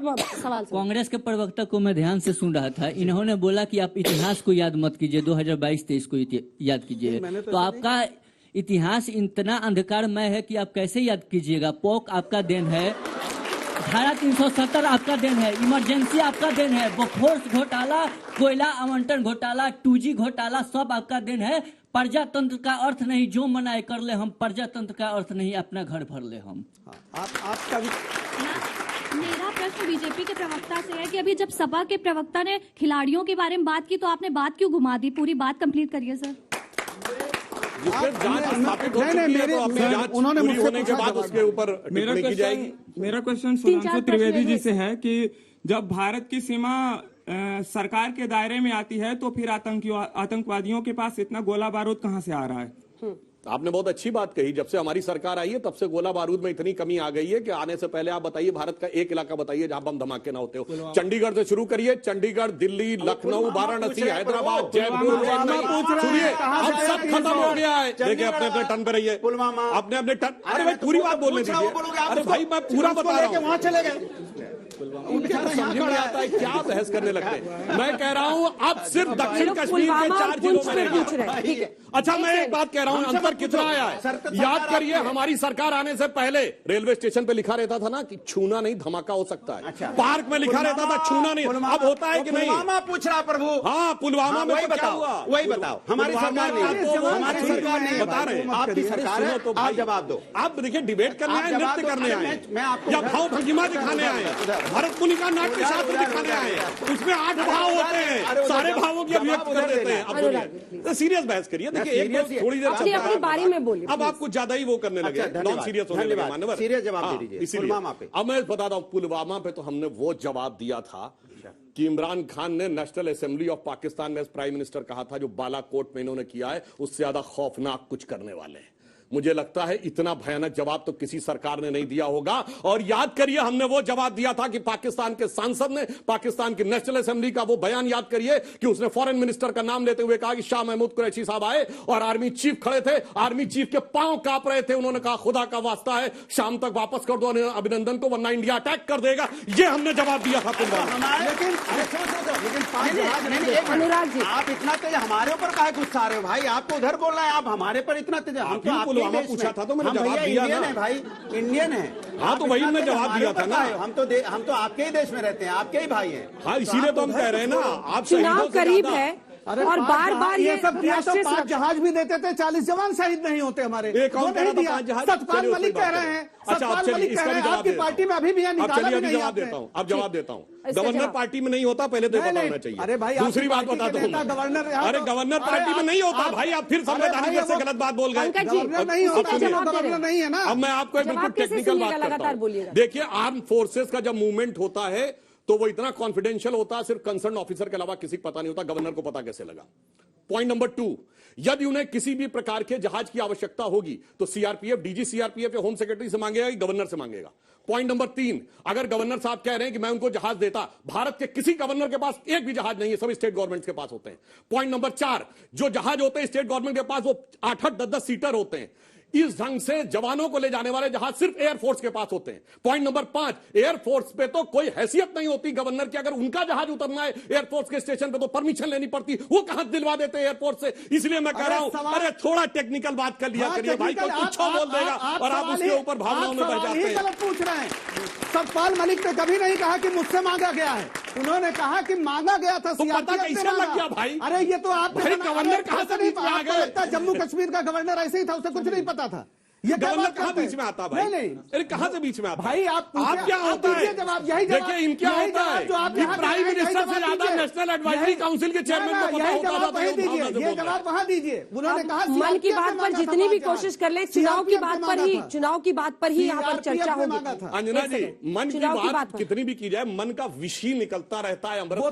सवाल। कांग्रेस के प्रवक्ता को मैं ध्यान से सुन रहा था, इन्होंने बोला कि आप इतिहास को याद मत कीजिए, 2022-23 को याद कीजिए। तो आपका इतिहास इतना अंधकारमय है कि आप कैसे याद कीजिएगा? पोक आपका देन है, धारा 370 आपका देन है, इमरजेंसी आपका देन है, बफोर्स घोटाला, कोयला आवंटन घोटाला, 2G घोटाला, सब आपका देन है। प्रजातंत्र का अर्थ नहीं जो मनाए कर ले हम, प्रजातंत्र का अर्थ नहीं अपना घर भर ले हम। आपका मेरा प्रश्न बीजेपी के प्रवक्ता से है कि अभी जब सपा के प्रवक्ता ने खिलाड़ियों के बारे में बात की तो आपने बात क्यों घुमा दी? पूरी बात कंप्लीट करिए सर। उन्होंने होने के बाद उसके ऊपर टिप्पणी की जाएगी। मेरा क्वेश्चन सुधांशु त्रिवेदी जी से है कि जब भारत की सीमा सरकार के दायरे में आती है तो फिर आतंकवादियों के पास इतना गोला बारूद कहां से आ रहा है? आपने बहुत अच्छी बात कही, जब से हमारी सरकार आई है तब से गोला बारूद में इतनी कमी आ गई है कि आने से पहले आप बताइए भारत का एक इलाका बताइए जहां बम धमाके ना होते हो। चंडीगढ़ से शुरू करिए, चंडीगढ़, दिल्ली, लखनऊ, वाराणसी, हैदराबाद, जयपुर, सुनिए अब सब खत्म हो गया है। देखिए अपने अपने टर्न पे रहिए, अपने अपने टर्न। अरे भाई पूरी बात बोलने दीजिए। अरे भाई मैं पूरा बता रहा हूँ, वहां चले गए। समझ में आता है क्या बहस करने लगते हैं। मैं कह रहा हूं अब सिर्फ दक्षिण कश्मीर के 4 जिलों में रह गया। अच्छा मैं एक बात कह रहा हूं, अंतर कितना आया है याद करिए। हमारी सरकार आने से पहले रेलवे स्टेशन पे लिखा रहता था ना कि छूना नहीं धमाका हो सकता है। अच्छा। पार्क में लिखा रहता था छूना नहीं। अब होता है कि नहीं? पुलवामा पूछ रहा प्रभु। हाँ पुलवामा में क्या हुआ वही बताओ। हमारी सरकार नहीं बता रहे, आपकी सरकार है तो आप जवाब दो। आप देखिए डिबेट करने आए, नृत्य करने आए या भाव भंगिमा दिखाने आए, भरत मुनि का नाट्य शास्त्र दिखाने आए, उसमें 8 भाव होते हैं, सारे भावों की अभिव्यक्ति कर देते हैं। अब सीरियस बहस करिए। देखिए एक बार थोड़ी देर अपनी बारी में बोलिए। अब आप कुछ ज्यादा ही वो करने लगे, नॉन सीरियस होने लगे मान्यवर। सीरियस जवाब दे दीजिए। इसीलिए अब मैं बताता हूं, पुलवामा पे तो हमने वो जवाब दिया था कि इमरान खान ने नेशनल असेंबली ऑफ पाकिस्तान में प्राइम मिनिस्टर कहा था जो बालाकोट में इन्होंने किया है उससे ज्यादा खौफनाक कुछ करने वाले हैं। मुझे लगता है इतना भयानक जवाब तो किसी सरकार ने नहीं दिया होगा। और याद करिए हमने वो जवाब दिया था कि पाकिस्तान के सांसद ने पाकिस्तान की नेशनल असेंबली का वो बयान याद करिए कि उसने फॉरेन मिनिस्टर का नाम लेते हुए कहा कि शाह महमूद कुरैशी साहब आए और आर्मी चीफ खड़े थे, आर्मी चीफ के पांव कांप रहे थे। उन्होंने कहा खुदा का वास्ता है शाम तक वापस कर दो अभिनंदन को वरना इंडिया अटैक कर देगा। ये हमने जवाब दिया था पुलवामा। लेकिन अनुराग जी आप इतना तेज हमारे ऊपर काहे गुस्सा आ रहे हो भाई? आपको उधर बोलना है, आप हमारे पर इतना तेज। हम तो पुलवामा पूछा था तो मैंने जवाब दिया ना भाई। इंडियन है। हाँ तो वही मैं जवाब दिया था ना। हम तो आपके ही देश में रहते हैं, आपके ही भाई हैं। हाँ इसीलिए तो हम कह रहे हैं ना आप चुनाव करीब है और बार बार ये सब तो 5 जहाज भी देते थे, 40 जवान शहीद नहीं होते हमारे। सतपाल मलिक कह रहे हैं, सतपाल मलिक कह रहे हैं आपकी पार्टी में अभी भी जवाब देता हूँ। अब जवाब देता हूँ। गवर्नर पार्टी में नहीं होता पहले तो पता होना चाहिए। अरे भाई दूसरी बात बताता हूँ, अरे गवर्नर पार्टी में नहीं होता भाई। आप फिर संवैधानिक से गलत बात बोल गए। गवर्नर नहीं होता, गवर्नर नहीं है ना। अब मैं आपको एक बिल्कुल टेक्निकल बात करता हूँ। देखिए आर्म फोर्सेस का जब मूवमेंट होता है तो वो इतना कॉन्फिडेंशियल होता है, सिर्फ कंसर्न ऑफिसर के अलावा किसी को पता नहीं होता। गवर्नर को पता कैसे लगा? पॉइंट नंबर 2, यदि उन्हें किसी भी प्रकार के जहाज की आवश्यकता होगी तो सीआरपीएफ, डीजी सीआरपीएफ या होम सेक्रेटरी से मांगेगा कि गवर्नर से मांगेगा। पॉइंट नंबर 3, अगर गवर्नर साहब कह रहे हैं कि मैं उनको जहाज देता, भारत के किसी गवर्नर के पास एक भी जहाज नहीं है, सब स्टेट गवर्नमेंट के पास होते हैं। पॉइंट नंबर 4, जो जहाज होते हैं स्टेट गवर्नमेंट के पास वो 8-8, 10-10 सीटर होते हैं। इस ढंग से जवानों को ले जाने वाले जहाज सिर्फ एयरफोर्स के पास होते हैं। पॉइंट नंबर 5, एयरफोर्स पे तो कोई हैसियत नहीं होती गवर्नर की। अगर उनका जहाज उतरना है एयरफोर्स के स्टेशन पे तो परमिशन लेनी पड़ती, वो कहां दिलवा देते हैं एयरफोर्स से। इसलिए मैं कह रहा हूं अरे थोड़ा टेक्निकल बात कर लिया करिए भाई, कोई कुछ बोल देगा और आप उसके ऊपर भावनाओं में बह जाते हैं। गलत पूछ रहे हैं। सतपाल मलिक ने कभी नहीं कहा कि मुझसे मांगा गया है, उन्होंने कहा कि मांगा गया था। तो पता कैसे लग गया भाई? अरे ये तो आप गवर्नर कहां से बीच में आ गए? जम्मू कश्मीर का गवर्नर ऐसे ही था, उसे कुछ नहीं पता था। ये गवर्नर कहां बीच में आता भाई? नहीं, अरे कहां से बीच में आता भाई? आप क्या होता है? देखिए इनका होता है कि प्राइम मिनिस्टर से ज्यादा नेशनल एडवाइजरी काउंसिल के चेयरमैन को पता होता था। ये जवाब वहां दीजिए। उन्होंने कहा मन की बात पर जितनी भी कोशिश कर ले, चुनाव की बात पर ही यहाँ पर चर्चा होगी। अंजना जी मन की बात कितनी भी की जाए, मन का विषय निकलता रहता है। वो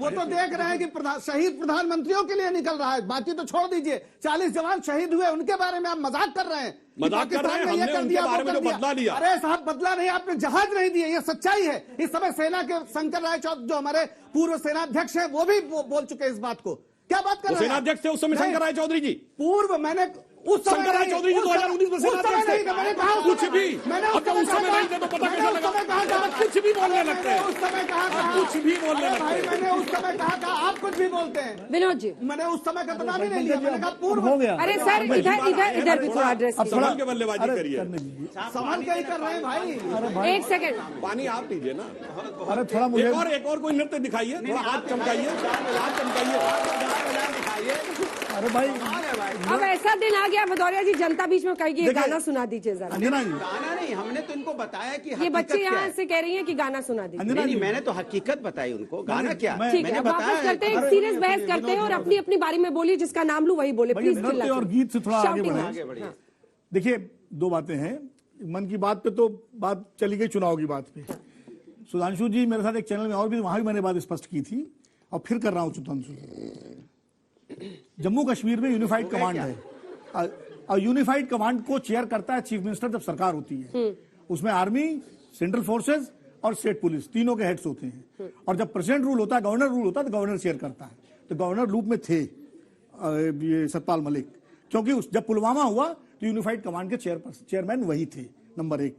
तो देख रहे हैं कि शहीद प्रधानमंत्रियों के लिए निकल रहा है, बाकी तो छोड़ दीजिए। 40 जवान शहीद हुए, उनके बारे में आप मजाक कर रहे हैं। मजाक कर रहे हैं, हमने उनके बारे में जो बदला लिया। अरे साहब बदला नहीं, आपने जहाज नहीं दिए, ये सच्चाई है। इस समय सेना के शंकर राय चौधरी जो हमारे पूर्व सेनाध्यक्ष हैं वो भी बोल चुके हैं इस बात को। क्या बात कर रहे हैं? सेनाध्यक्ष थे उस समय शंकर राय चौधरी जी। पूर्व मैंने शंकर राय चौधरी जी 2019 में सेनाध्यक्ष थे। कुछ भी अब जब उस समय नहीं थे तो पता कैसे लगा? कुछ भी बोलने लगते हैं, उस समय कहा कुछ भी बोलने लगते भाई, हैं। मैंने उस समय कहा था, आप कुछ भी बोलते हैं। विनोद जी, मैंने उस समय का पता भी नहीं लिया, मैंने कहा पूर्व हो गया। अरे सर इधर भी थोड़ा एड्रेस अब संभल के बल्लेबाजी करिए। सवाल क्या ही कर रहे हैं भाई। एक सेकंड, पानी आप पीजिए ना। अरे थोड़ा मुझे एक और कोई नृत्य दिखाइए, थोड़ा हाथ चमकाइए, हाथ चमकाइए। अरे भाई अब ऐसा दिन आ गया भदौरिया जी, जनता बीच में कहेगी ये गाना सुना दीजिए जरा। अंजना जी, गाना नहीं, हमने तो इनको बताया कि ये हकीकत बच्चे क्या यहाँ है। से कह रही हैं कि गाना सुना दीजिए। अंजना नहीं, जी, मैंने तो हकीकत बताई उनको, गाना क्या है। ठीक है, अब वापस करते हैं, सीरियस बहस करते हैं और अपनी अपनी बारी में बोलिए, जिसका नाम लूं वही बोले प्लीज। नृत्य और गीत से थोड़ा आगे आगे बढ़े। बढ़िए। देखिए, दो बातें हैं। मन की बात पे तो बात चली गई चुनाव की बात पे। सुधांशु जी मेरे साथ एक चैनल में और भी, वहां भी मैंने बात स्पष्ट की थी और फिर कर रहा हूं सुधांशु जी। जम्मू कश्मीर में यूनिफाइड कमांड है और यूनिफाइड कमांड को चेयर करता है चीफ मिनिस्टर जब सरकार होती है। उसमें आर्मी, सेंट्रल फोर्सेस और स्टेट पुलिस तीनों के हेड्स होते हैं। और जब प्रेसिडेंट रूल होता है, गवर्नर रूल होता है, तो गवर्नर चेयर करता है। तो गवर्नर लूप में थे ये सतपाल मलिक, क्योंकि जब पुलवामा हुआ तो यूनिफाइड कमांड के चेयरमैन वही थे, नंबर एक।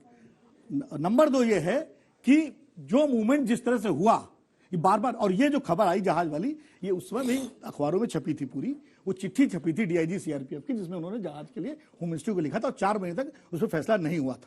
नंबर दो ये है कि जो मूवमेंट जिस तरह से हुआ, ये बार बार, और ये जो खबर आई जहाज वाली, ये उस समय भी अखबारों में छपी थी पूरी। वो चिट्ठी छपी थी डीआईजी सीआरपीएफ की, जिसमें उन्होंने जहाज के लिए होम मिनिस्ट्री को लिखा था और 4 महीने तक उस पर फैसला नहीं हुआ था।